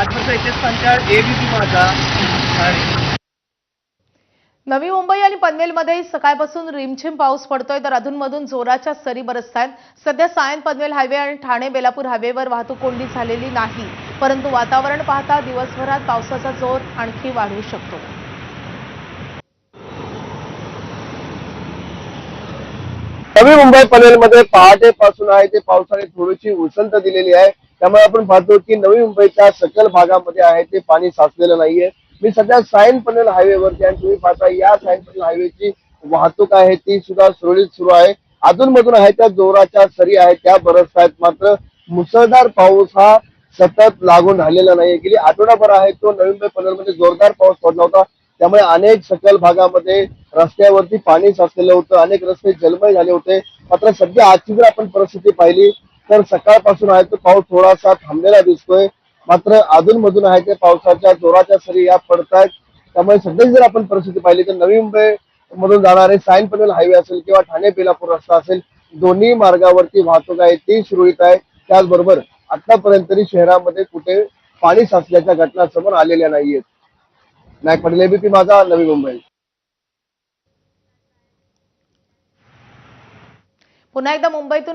841 ABP माझा आणि नवी मुंबई आणि पनवेलमध्ये सकाळपासून रिमझिम पाऊस पडतोय तर अधूनमधून जोराच्या सरी बरसतायत। सध्या सायन पनवेल हायवे आणि ठाणे बेलापूर हायवेवर वाहतूक कोंडी झालेली नाही, परंतु वातावरण पाहता दिवसभरात पावसाचा जोर आणखी वाढू शकतो। नवी मुंबई पनवेलमध्ये पहाटेपासून आहे ते पावसाने थोडीशी उसंत दिलेली आहे। त्यामुळे आपण पाहतो की नवी मुंबईच्या सकल भागामध्ये आहे ते पाणी साचलेलं नाहीये। मी सध्या सायन पनवेल हायवेवरती आणि तुम्ही पाहता या सायन पनवेल हायवेची वाहतूक आहे ती सुद्धा सुरळीत सुरू आहे। अधूनमधून आहे त्या जोराच्या सरी आहेत त्या बरसत आहेत, मात्र मुसळधार पाऊस हा सतत लागून राहिलेला नाही। गेली आठवडाभर आहे तो नवी मुंबई पनवेलमध्ये जोरदार पाऊस पडला होता, त्यामुळे अनेक सकल भागामध्ये रस्त्यावरती पाणी साचलेलं होतं, अनेक रस्ते जलमय झाले होते। मात्र सध्या आजची जर आपण परिस्थिती पाहिली तर सकाळपासून आहे तो पाऊस थोडासा थांबलेला दिसतोय, मात्र अधूनमधून आहे ते पावसाच्या जोराच्या सरी या पडतायत। त्यामुळे सध्याची जर आपण परिस्थिती पाहिली तर नवी मुंबई मधून जाणारे सायन पनवेल हायवे असेल किंवा ठाणे बेलापूर रस्ता असेल, दोन्ही मार्गावरती वाहतूक आहे ती सुरळीत आहे। त्याचबरोबर आतापर्यंत तरी शहरामध्ये कुठे पाणी साचल्याच्या घटना समोर आलेल्या नाहीयेत। नायक पाटील, एबीपी माझा, नवी मुंबई। पुन्हा एकदा मुंबईतून